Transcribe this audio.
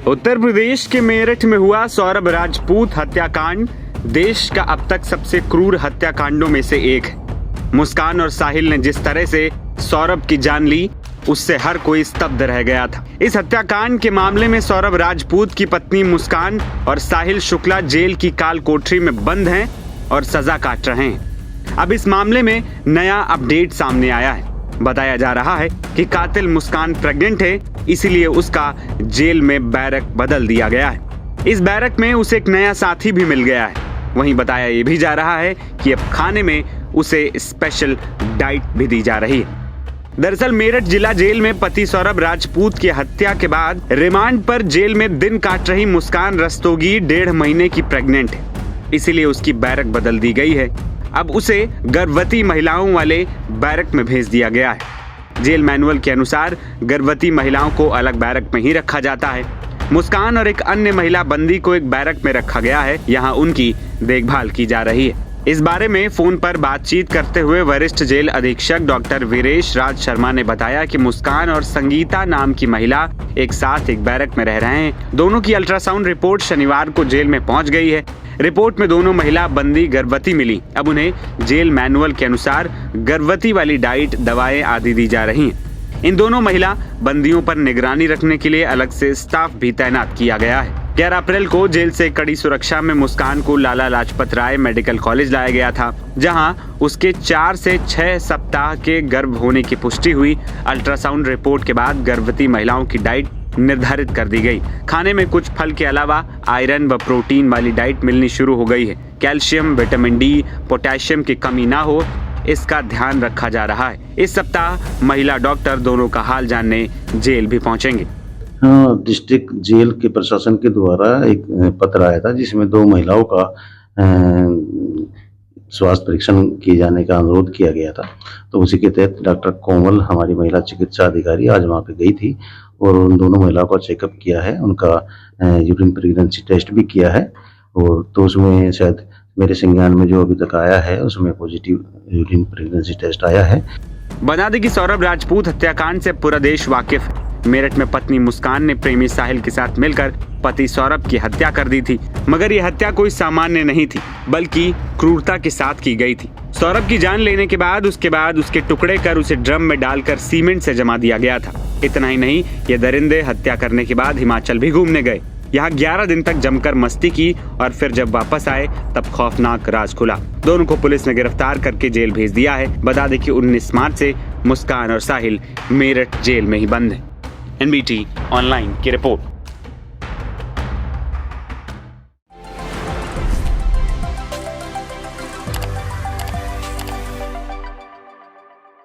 उत्तर प्रदेश के मेरठ में हुआ सौरभ राजपूत हत्याकांड देश का अब तक सबसे क्रूर हत्याकांडों में से एक है। मुस्कान और साहिल ने जिस तरह से सौरभ की जान ली, उससे हर कोई स्तब्ध रह गया था। इस हत्याकांड के मामले में सौरभ राजपूत की पत्नी मुस्कान और साहिल शुक्ला जेल की काल कोठरी में बंद हैं और सजा काट रहे हैं। अब इस मामले में नया अपडेट सामने आया है। बताया जा रहा है कि कातिल मुस्कान प्रेग्नेंट है, इसीलिए उसका जेल में बैरक बदल दिया गया है। इस बैरक में उसे एक नया साथी भी मिल गया है। वहीं बताया ये भी जा रहा है कि अब खाने में उसे स्पेशल डाइट भी दी जा रही है। दरअसल मेरठ जिला जेल में पति सौरभ राजपूत की हत्या के बाद रिमांड पर जेल में दिन काट रही मुस्कान रस्तोगी 1.5 महीने की प्रेग्नेंट है, इसीलिए उसकी बैरक बदल दी गई है। अब उसे गर्भवती महिलाओं वाले बैरक में भेज दिया गया है। जेल मैनुअल के अनुसार गर्भवती महिलाओं को अलग बैरक में ही रखा जाता है। मुस्कान और एक अन्य महिला बंदी को एक बैरक में रखा गया है, यहाँ उनकी देखभाल की जा रही है। इस बारे में फोन पर बातचीत करते हुए वरिष्ठ जेल अधीक्षक डॉक्टर वीरेश राज शर्मा ने बताया कि मुस्कान और संगीता नाम की महिला एक साथ एक बैरक में रह रहे हैं। दोनों की अल्ट्रासाउंड रिपोर्ट शनिवार को जेल में पहुंच गई है। रिपोर्ट में दोनों महिला बंदी गर्भवती मिली। अब उन्हें जेल मैनुअल के अनुसार गर्भवती वाली डाइट, दवाएं आदि दी जा रही हैं। इन दोनों महिला बंदियों पर निगरानी रखने के लिए अलग से स्टाफ भी तैनात किया गया है। 11 अप्रैल को जेल से कड़ी सुरक्षा में मुस्कान को लाला लाजपत राय मेडिकल कॉलेज लाया गया था, जहां उसके 4 से 6 सप्ताह के गर्भ होने की पुष्टि हुई। अल्ट्रासाउंड रिपोर्ट के बाद गर्भवती महिलाओं की डाइट निर्धारित कर दी गई। खाने में कुछ फल के अलावा आयरन व प्रोटीन वाली डाइट मिलनी शुरू हो गई है। कैल्शियम, विटामिन डी, पोटेशियम की कमी ना हो, इसका ध्यान रखा जा रहा है। इस सप्ताह महिला डॉक्टर दोनों का हाल जानने जेल भी पहुंचेंगे। डिस्ट्रिक्ट जेल के प्रशासन के द्वारा एक पत्र आया था, जिसमें 2 महिलाओं का स्वास्थ्य परीक्षण किए जाने का अनुरोध किया गया था। तो उसी के तहत डॉक्टर कोमल, हमारी महिला चिकित्सा अधिकारी, आज वहाँ पे गई थी और उन दोनों महिलाओं का चेकअप किया है। उनका यूरिन प्रेगनेंसी टेस्ट भी किया है, और तो उसमें शायद मेरे संज्ञान में जो अभी तक आया है उसमें पॉजिटिव यूरिन प्रेगनेंसी टेस्ट आया है। बता दें कि सौरभ राजपूत हत्याकांड से पूरा देश वाकिफ है। मेरठ में पत्नी मुस्कान ने प्रेमी साहिल के साथ मिलकर पति सौरभ की हत्या कर दी थी, मगर ये हत्या कोई सामान्य नहीं थी, बल्कि क्रूरता के साथ की गई थी। सौरभ की जान लेने के बाद उसके टुकड़े कर उसे ड्रम में डालकर सीमेंट से जमा दिया गया था। इतना ही नहीं, ये दरिंदे हत्या करने के बाद हिमाचल भी घूमने गए। यहाँ 11 दिन तक जमकर मस्ती की और फिर जब वापस आए तब खौफनाक राज खुला। दोनों को पुलिस ने गिरफ्तार करके जेल भेज दिया है। बता दें कि 19 मार्च से मुस्कान और साहिल मेरठ जेल में ही बंद है। NBT ऑनलाइन की रिपोर्ट।